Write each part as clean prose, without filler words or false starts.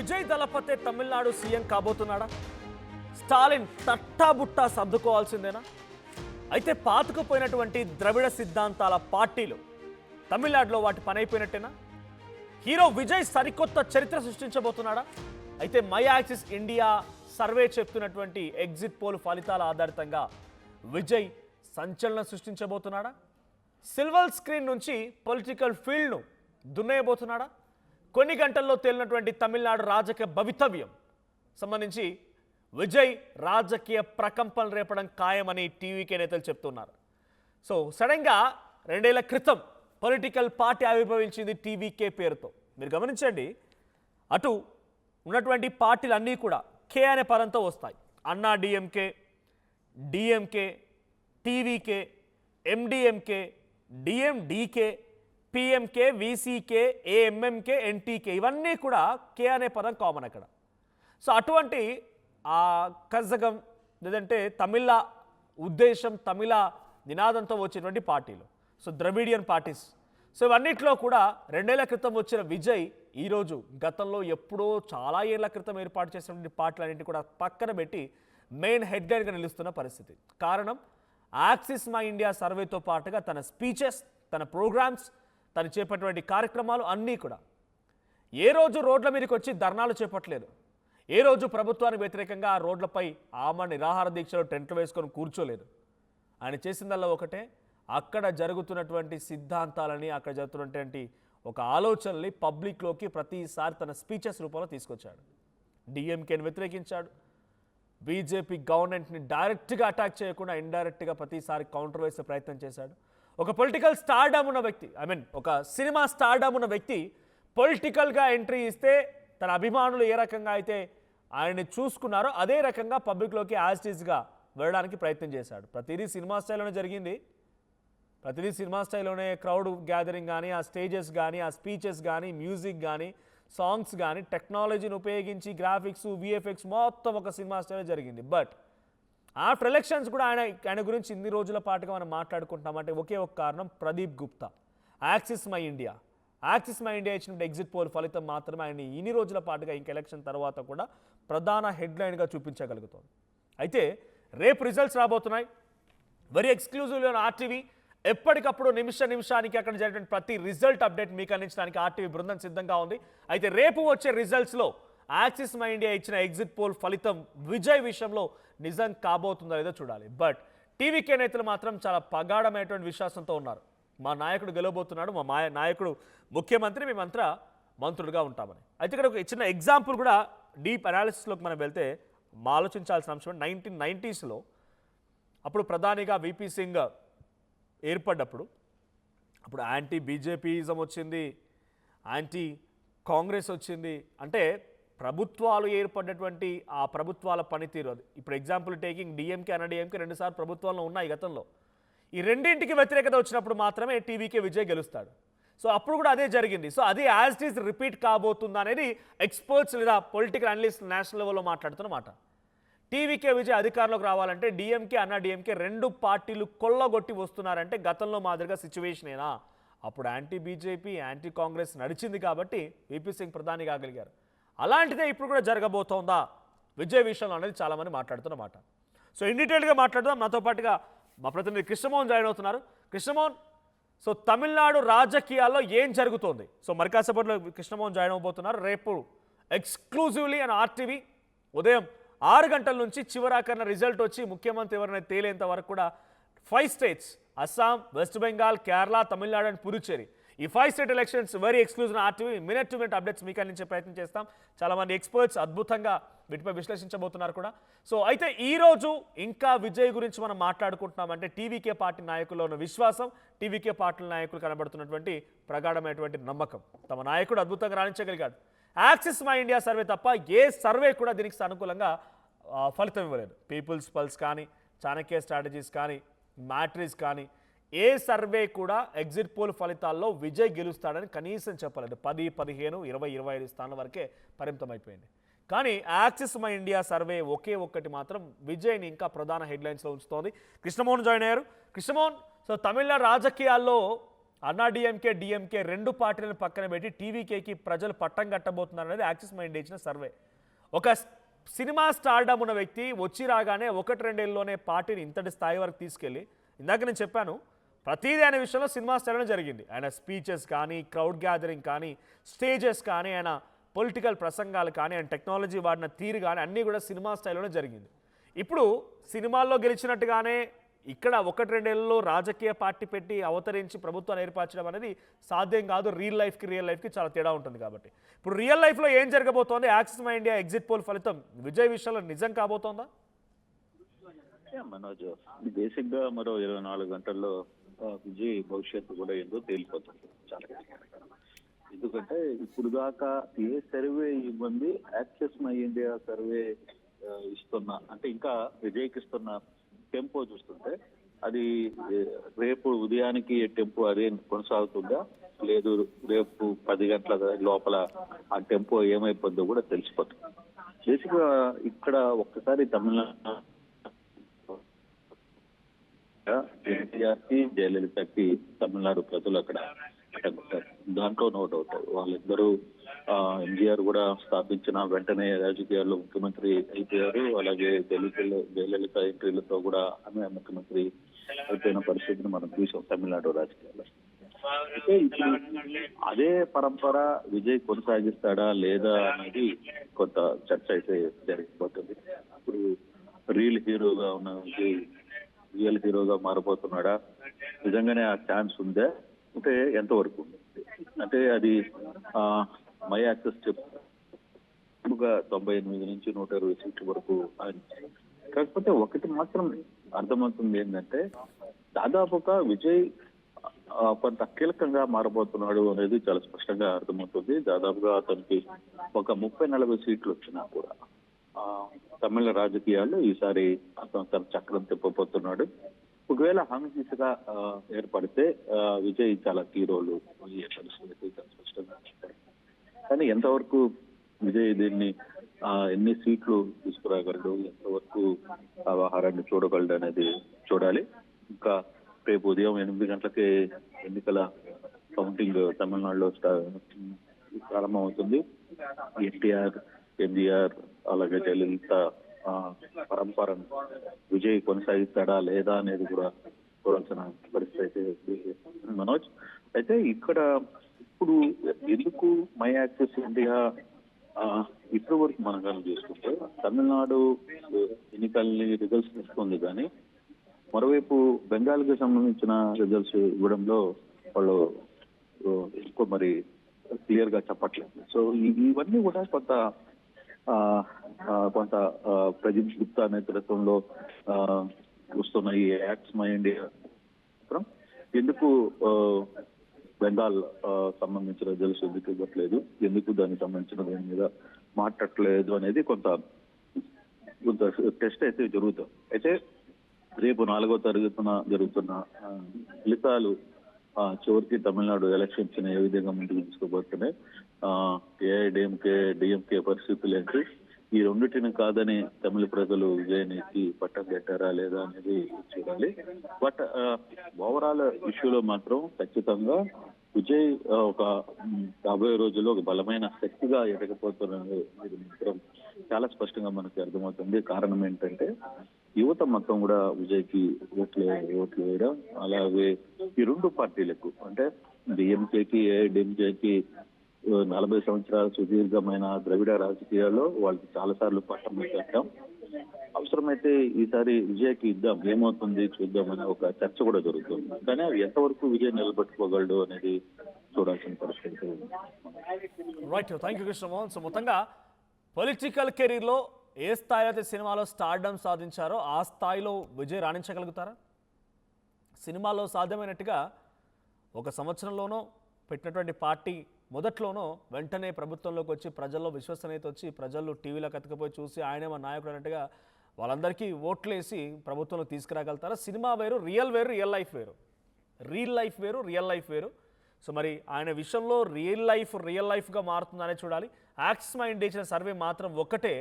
Vijay దళపతే Tamil Nadu CM కాబోతున్నాడా? Stalin తట్టాబుట్టా సర్దుకోవాల్సిందేనా? అయితే పాతుకుపోయినటువంటి ద్రవిడ సిద్ధాంతాల పార్టీలు తమిళనాడులో వాటి పనైపోయినట్టేనా? హీరో విజయ్ సరికొత్త చరిత్ర సృష్టించబోతున్నాడా? అయితే మై యాక్సిస్ ఇండియా సర్వే చెప్తున్నటువంటి ఎగ్జిట్ పోల్ ఫలితాల ఆధారితంగా విజయ్ సంచలనం సృష్టించబోతున్నాడా? సిల్వర్ స్క్రీన్ నుంచి పొలిటికల్ ఫీల్డ్ను దున్నేయబోతున్నాడా? కొన్ని గంటల్లో తేలినటువంటి తమిళనాడు రాజకీయ భవితవ్యం సంబంధించి విజయ్ రాజకీయ ప్రకంపనలు రేపడం ఖాయమని టీవీకే నేతలు చెప్తున్నారు. సో సడన్గా 2 ఏళ్ల క్రితం పొలిటికల్ పార్టీ ఆవిర్భవించింది టీవీకే పేరుతో. మీరు గమనించండి, అటు ఉన్నటువంటి పార్టీలు అన్నీ కూడా కే అనే పదంతో వస్తాయి. Anna DMK, DMK, TVK, MDMK, DMDK, PMK, VCK, AMMK, NTK, ఇవన్నీ కూడా కే అనే పదం కామన్ అక్కడ. సో అటువంటి ఆ కజగం లేదంటే తమిళ ఉద్దేశం, తమిళ నినాదంతో వచ్చినటువంటి పార్టీలు, సో ద్రవిడియన్ పార్టీస్. సో ఇవన్నిట్లో కూడా 2 ఏళ్ల క్రితం వచ్చిన విజయ్ ఈరోజు గతంలో ఎప్పుడో చాలా ఏళ్ల క్రితం ఏర్పాటు చేసినటువంటి పార్టీలన్నింటినీ కూడా పక్కన పెట్టి మెయిన్ హెడ్లైన్గా నిలుస్తున్న పరిస్థితి. కారణం యాక్సిస్ మై ఇండియా సర్వేతో పాటుగా తన స్పీచెస్, తన ప్రోగ్రామ్స్, తను చేపట్టినటువంటి కార్యక్రమాలు అన్నీ కూడా ఏ రోజు రోడ్ల మీదకి వచ్చి ధర్నాలు చేపట్టలేదు. ఏ రోజు ప్రభుత్వానికి వ్యతిరేకంగా ఆ రోడ్లపై ఆమె నిరాహార దీక్షలో టెంట్లు వేసుకొని కూర్చోలేదు. ఆయన చేసిందల్లా ఒకటే, అక్కడ జరుగుతున్నటువంటి సిద్ధాంతాలని, అక్కడ జరుగుతున్నటువంటి ఒక ఆలోచనల్ని పబ్లిక్లోకి ప్రతిసారి తన స్పీచెస్ రూపంలో తీసుకొచ్చాడు. డిఎంకేని వ్యతిరేకించాడు. బీజేపీ గవర్నమెంట్ని డైరెక్ట్గా అటాక్ చేయకుండా ఇండైరెక్ట్గా ప్రతిసారి కౌంటర్ వేసే ప్రయత్నం చేశాడు. ఒక పొలిటికల్ స్టార్డమ్ ఉన్న వ్యక్తి, ఒక సినిమా స్టార్డమ్ ఉన్న వ్యక్తి పొలిటికల్గా ఎంట్రీ ఇస్తే తన అభిమానులు ఏ రకంగా అయితే ఆయన్ని చూసుకున్నారో అదే రకంగా పబ్లిక్లోకి యాజిటీస్గా వెళ్ళడానికి ప్రయత్నం చేశాడు. ప్రతిదీ సినిమా స్టైల్లోనే జరిగింది. ప్రతిదీ సినిమా స్టైల్లోనే క్రౌడ్ గ్యాదరింగ్ కానీ, ఆ స్టేజెస్ కానీ, ఆ స్పీచెస్ కానీ, మ్యూజిక్ కానీ, సాంగ్స్ కానీ, టెక్నాలజీని ఉపయోగించి గ్రాఫిక్స్, విఎఫ్ఎక్స్ మొత్తం ఒక సినిమా స్టైల్లో జరిగింది. బట్ ఆఫ్టర్ ఎలక్షన్స్ కూడా ఆయన గురించి ఇన్ని రోజుల పాటుగా మనం మాట్లాడుకుంటామంటే ఒకే ఒక కారణం, Pradeep Gupta. Axis my India ఇచ్చినటువంటి ఎగ్జిట్ పోల్ ఫలితం మాత్రమే ఆయన ఇన్ని రోజుల పాటుగా ఇంక ఎలక్షన్ తర్వాత కూడా ప్రధాన హెడ్లైన్గా చూపించగలుగుతుంది. అయితే రేపు రిజల్ట్స్ రాబోతున్నాయి. వెరీ ఎక్స్క్లూజివ్లీ ఆర్టీవీ ఎప్పటికప్పుడు నిమిషానికి అక్కడ జరిగిన ప్రతి రిజల్ట్ అప్డేట్ మీకు అందించడానికి ఆర్టీవీ బృందం సిద్ధంగా ఉంది. అయితే రేపు వచ్చే రిజల్ట్స్లో యాక్సిస్ మై ఇండియా ఇచ్చిన ఎగ్జిట్ పోల్ ఫలితం విజయ్ విషయంలో నిజం కాబోతుందో లేదో చూడాలి. బట్ టీవీకే నేతలు మాత్రం చాలా పగాఢమైనటువంటి విశ్వాసంతో ఉన్నారు. మా నాయకుడు గెలవబోతున్నాడు, మా నాయకుడు ముఖ్యమంత్రి, మేమంతా మంత్రులుగా ఉంటామని. అయితే ఇక్కడ ఒక చిన్న ఎగ్జాంపుల్ కూడా డీప్ అనాలిసిస్లోకి మనం వెళ్తే ఆలోచించాల్సిన అంశం 1990s అప్పుడు ప్రధానిగా విపి సింగ్ ఏర్పడ్డప్పుడు అప్పుడు యాంటీ బీజేపీయిజం వచ్చింది, యాంటీ కాంగ్రెస్ వచ్చింది. అంటే ప్రభుత్వాలు ఏర్పడినటువంటి ఆ ప్రభుత్వాల పనితీరు అది. ఇప్పుడు ఎగ్జాంపుల్ టేకింగ్ డిఎంకే, అన్నాడీఎంకే 2 సార్లు ప్రభుత్వాల్లో ఉన్నాయి గతంలో. ఈ రెండింటికి వ్యతిరేకత వచ్చినప్పుడు మాత్రమే టీవీకే విజయ్ గెలుస్తాడు. సో అప్పుడు కూడా అదే జరిగింది. సో అది యాజ్ ఇట్ ఈస్ రిపీట్ కాబోతుందా అనేది ఎక్స్పర్ట్స్ లేదా పొలిటికల్ అనలిస్ట్ నేషనల్ లెవెల్లో మాట్లాడుతున్నమాట. టీవీకే విజయ్ అధికారంలోకి రావాలంటే డిఎంకే, అన్నాడీఎంకే 2 పార్టీలు కొల్లగొట్టి వస్తున్నారంటే గతంలో మాదిరిగా సిచ్యువేషనేనా? అప్పుడు యాంటీ బీజేపీ, యాంటీ కాంగ్రెస్ నడిచింది కాబట్టి విపి సింగ్ ప్రధాని కాగలిగారు. అలాంటిదే ఇప్పుడు కూడా జరగబోతోందా విజయ్ విషయంలో అనేది చాలామంది మాట్లాడుతున్నమాట. సో ఇన్ డీటెయిల్గా మాట్లాడదాం. నాతో పాటుగా మా ప్రతినిధి కృష్ణమోహన్ జాయిన్ అవుతున్నారు. కృష్ణమోహన్, సో తమిళనాడు రాజకీయాల్లో ఏం జరుగుతోంది? సో మరి కాసేపట్లో కృష్ణమోహన్ జాయిన్ అవబోతున్నారు. రేపు ఎక్స్క్లూజివ్లీ అండ్ ఆర్టీవీ ఉదయం 6 గంటల నుంచి చివరాకరణ రిజల్ట్ వచ్చి ముఖ్యమంత్రి ఎవరైనా తేలేంత వరకు కూడా 5 states Assam, west Bengal, Kerala, Tamil Nadu and Puducherry, ఈ 5 state elections very exclusive RTV minute to minute updates మీకు అందించే ప్రయత్నం చేస్తాం. చాలామంది ఎక్స్పర్ట్స్ అద్భుతంగా వీటిపై విశ్లేషించబోతున్నారు కూడా. సో అయితే ఈరోజు ఇంకా విజయ్ గురించి మనం మాట్లాడుకుంటున్నామంటే టీవీకే పార్టీ నాయకుల్లో ఉన్న విశ్వాసం, టీవీకే పార్టీ నాయకులు కనబడుతున్నటువంటి ప్రగాఢమైనటువంటి నమ్మకం. తమ నాయకుడు అద్భుతంగా రాణించగలిగాడు. యాక్సిస్ మై ఇండియా సర్వే తప్ప ఏ సర్వే కూడా దీనికి సానుకూలంగా ఫలితం ఇవ్వలేదు. పీపుల్స్ పల్స్ కానీ, చాణక్య స్ట్రాటజీస్ కానీ, మ్యాట్రిక్స్ కానీ ఏ సర్వే కూడా ఎగ్జిట్ పోల్ ఫలితాల్లో విజయ్ గెలుస్తాడని కనీసం చెప్పలేదు. 10, 15, 20, 25 స్థానాల వరకే పరిమితమైపోయింది. కానీ యాక్సిస్ మై ఇండియా సర్వే ఒకే ఒక్కటి మాత్రం విజయ్ని ఇంకా ప్రధాన హెడ్లైన్స్లో ఉంచుతోంది. కృష్ణమోహన్ జాయిన్ అయ్యారు. కృష్ణమోహన్, సో తమిళనాడు రాజకీయాల్లో అన్నా డిఎంకే రెండు పార్టీలను పక్కన పెట్టి టీవీకేకి ప్రజలు పట్టం కట్టబోతున్నారు అనేది యాక్సిస్ మైండ్ ఇచ్చిన సర్వే. ఒక సినిమా స్టార్డమ్ ఉన్న వ్యక్తి వచ్చి రాగానే 1-2 ఏళ్ళలోనే పార్టీని ఇంతటి స్థాయి వరకు తీసుకెళ్ళి, ఇందాక నేను చెప్పాను ప్రతిదీ అనే విషయంలో సినిమా స్టార్డమ్ జరిగింది. ఆయన స్పీచెస్ కానీ, క్రౌడ్ గ్యాదరింగ్ కానీ, స్టేజెస్ కానీ, ఆయన పొలిటికల్ ప్రసంగాలు కానీ, ఆయన టెక్నాలజీ వాడిన తీరు కానీ అన్నీ కూడా సినిమా స్టైల్లోనే జరిగింది. ఇప్పుడు సినిమాల్లో గెలిచినట్టుగానే ఇక్కడ 1-2 ఏళ్ళలో రాజకీయ పార్టీ పెట్టి అవతరించి ప్రభుత్వాన్ని ఏర్పరచడం అనేది సాధ్యం కాదు. రియల్ లైఫ్కి చాలా తేడా ఉంటుంది. కాబట్టి ఇప్పుడు రియల్ లైఫ్లో ఏం జరగబోతోంది? Axis my India exit poll ఫలితం విజయ్ విషయంలో నిజం కాబోతోందా? మనోజ్, బేసిక్ గా మరో 24 గంటల్లో విజయ్ భవిష్యత్తు కూడా ఏందో తేలిపోతుంది చాలా. ఎందుకంటే ఇప్పుడు దాకా ఏ సర్వే ఇవ్వండి యాక్సిస్ మై ఇండియా సర్వే ఇస్తున్నా అంటే ఇంకా విజయ్కి ఇస్తున్న టెంపో చూస్తుంటే అది రేపు ఉదయానికి టెంపో అదే కొనసాగుతుందా లేదు రేపు 10 గంటల లోపల ఆ టెంపో ఏమైపోద్దో కూడా తెలిసిపోతుంది. బేసిక్ గా ఇక్కడ ఒక్కసారి తమిళనాడు ఎన్టీఆర్కి జయలలితకి తమిళనాడు ప్రజలు అక్కడ దాంట్లో నోట్ అవుతారు. వాళ్ళిద్దరూ ఎన్టీఆర్ కూడా స్థాపించిన వెంటనే రాజకీయాల్లో ముఖ్యమంత్రి అయిపోయారు. అలాగే జయలలిత ఎంట్రీలతో కూడా ఆమె ముఖ్యమంత్రి అయిపోయిన పరిస్థితిని మనం చూసాం తమిళనాడు రాజకీయాల్లో. అయితే ఇప్పుడు అదే పరంపర విజయ్ కొనసాగిస్తాడా లేదా అనేది కొంత చర్చ అయితే జరిగిపోతుంది. ఇప్పుడు రియల్ హీరోగా ఉన్న విజయ్ రియల్ హీరోగా మారిపోతున్నాడా, నిజంగానే ఆ ఛాన్స్ ఉందా అంటే ఎంతవరకు ఉంది అంటే అది మై యాక్సెస్ చెప్పుగా 98 నుంచి 120 సీట్ల వరకు. కాకపోతే ఒకటి మాత్రం అర్థమవుతుంది ఏంటంటే దాదాపుగా విజయ్ కొంత కీలకంగా మారబోతున్నాడు అనేది చాలా స్పష్టంగా అర్థమవుతుంది. దాదాపుగా అతనికి ఒక 30-40 సీట్లు వచ్చినా కూడా తమిళ రాజకీయాల్లో ఈసారి అతను తన చక్రం తిప్పబోతున్నాడు. ఒకవేళ హామీ దిశగా ఏర్పడితే విజయ్ చాలా కీ రోల్ అయ్యే పరిస్థితి చాలా స్పష్టంగా. కానీ ఎంతవరకు విజయ్ దీన్ని ఎన్ని సీట్లు తీసుకురాగలడు, ఎంతవరకు ఆ వ్యవహారాన్ని చూడగలడు అనేది చూడాలి. ఇంకా రేపు ఉదయం 8 గంటలకే ఎన్నికల కౌంటింగ్ తమిళనాడులో ప్రారంభమవుతుంది. ఎన్టీఆర్, ఎంజీఆర్ అలాగే జయలలిత పరంపరను విజయ్ కొనసాగిస్తాడా లేదా అనేది కూడా చూడాల్సిన పరిస్థితి అయితే మనోజ్. అయితే ఇక్కడ ఇప్పుడు ఎందుకు మై యాక్సెస్ ఇండియా ఇప్పటి వరకు మనం కానీ చూసుకుంటే తమిళనాడు ఎన్నికల్ని రిజల్ట్స్ ఇస్తుంది, కానీ మరోవైపు బెంగాల్కి సంబంధించిన రిజల్ట్స్ ఇవ్వడంలో వాళ్ళు ఎక్కువ మరి క్లియర్ గా చెప్పట్లేదు. సో ఇవన్నీ కూడా కొంత ప్రదీప్ గుప్తా నేతృత్వంలో వస్తున్న ఈ యాక్ట్స్ మై ఇండియా ఎందుకు బెంగాల్ సంబంధించిన రిజల్ట్స్ ఎందుకు ఇవ్వట్లేదు, ఎందుకు దానికి సంబంధించిన దాని మీద మాట్లాడట్లేదు అనేది కొంత టెస్ట్ అయితే జరుగుతుంది. అయితే రేపు 4వ తరగతిన జరుగుతున్న ఫలితాలు చివరికి తమిళనాడు ఎలక్షన్స్ ఏ విధంగా ముందుకు తీసుకోబోతున్నాయి, డిఎంకే పరిస్థితులు ఏంటి, ఈ రెండింటిని కాదని తమిళ ప్రజలు విజయానికి పట్టం పెట్టారా లేదా అనేది చూడాలి. బట్ ఓవరాల్ ఇష్యూలో మాత్రం ఖచ్చితంగా విజయ్ ఒక రాబోయే రోజుల్లో ఒక బలమైన శక్తిగా ఎదగపోతున్నది మాత్రం చాలా స్పష్టంగా మనకి అర్థమవుతుంది. కారణం ఏంటంటే యువత మొత్తం కూడా విజయ్కి ఓట్లు వేయడం, అలాగే ఈ రెండు పార్టీలకు అంటే డిఎంకేకి ఏఐడిఎంకేకి 40 సంవత్సరాల సుదీర్ఘమైన ద్రవిడ రాజకీయాల్లో వాళ్ళకి చాలా సార్లు పట్టం పెట్టాం. అవసరమైతే ఈసారి విజయ్కి ఇద్దాం, ఏమవుతుంది చూద్దామని ఒక చర్చ కూడా జరుగుతుంది. కానీ అవి ఎంతవరకు విజయ్ నిలబెట్టుకోగలడు అనేది చూడాల్సిన పరిస్థితి. Right, thank you Krishnamohan. So మొత్తంగా పొలిటికల్ కెరీర్లో ఏ స్థాయిలో అయితే సినిమాలో స్టార్డమ్ సాధించారో ఆ స్థాయిలో విజయ్ రాణించగలుగుతారా? సినిమాలో సాధ్యమైనట్టుగా 1 సంవత్సరంలోనో పెట్టినటువంటి పార్టీ మొదట్లోనో వెంటనే ప్రభుత్వంలోకి వచ్చి ప్రజల్లో విశ్వసనీయత వచ్చి ప్రజలు టీవీలోకి ఎత్తుకపోయి చూసి ఆయనే మా నాయకుడు అన్నట్టుగా వాళ్ళందరికీ ఓట్లేసి ప్రభుత్వంలో తీసుకురాగలుగుతారా? సినిమా వేరు, రియల్ లైఫ్ వేరు. రియల్ లైఫ్ వేరు. సో మరి ఆయన విషయంలో రియల్ లైఫ్గా మారుతుందనే చూడాలి. యాక్సిస్ మైండ్ ఇచ్చిన సర్వే మాత్రం ఒకటే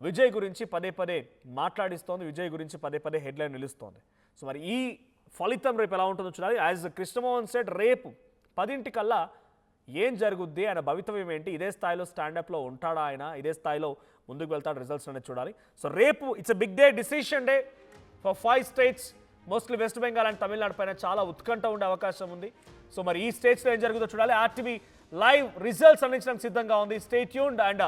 విజయ్ గురించి పదే మాట్లాడిస్తోంది, విజయ్ గురించి పదే హెడ్లైన్ నిలుస్తోంది. సో మరి ఈ ఫలితం రేపు ఎలా ఉంటుందో చూడాలి. యాజ్ కృష్ణమోహన్ సెడ్, రేపు 10 ఏం జరుగుద్ది, ఆయన భవితవ్యం ఏంటి, ఇదే స్థాయిలో స్టాండప్లో ఉంటాడా ఆయన, ఇదే స్థాయిలో ముందుకు వెళ్తాడు, రిజల్ట్స్ అనేది చూడాలి. సో రేపు it's a big day, decision day for 5 states. Mostly West Bengal and Tamil Nadu పైన చాలా ఉత్కంఠ ఉండే అవకాశం ఉంది. సో మరి ఈ స్టేట్స్లో ఏం జరుగుతుందో చూడాలి. ఆర్టీవీ లైవ్ రిజల్ట్స్ అందించడానికి సిద్ధంగా ఉంది. Stay tuned. అండ్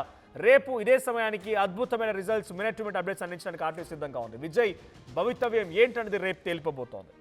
రేపు ఇదే సమయానికి అద్భుతమైన results, minute to minute updates అందించడానికి ఆర్టీవీ సిద్ధంగా ఉంది. విజయ్ భవితవ్యం ఏంటనేది రేపు తేలిపోబోతోంది.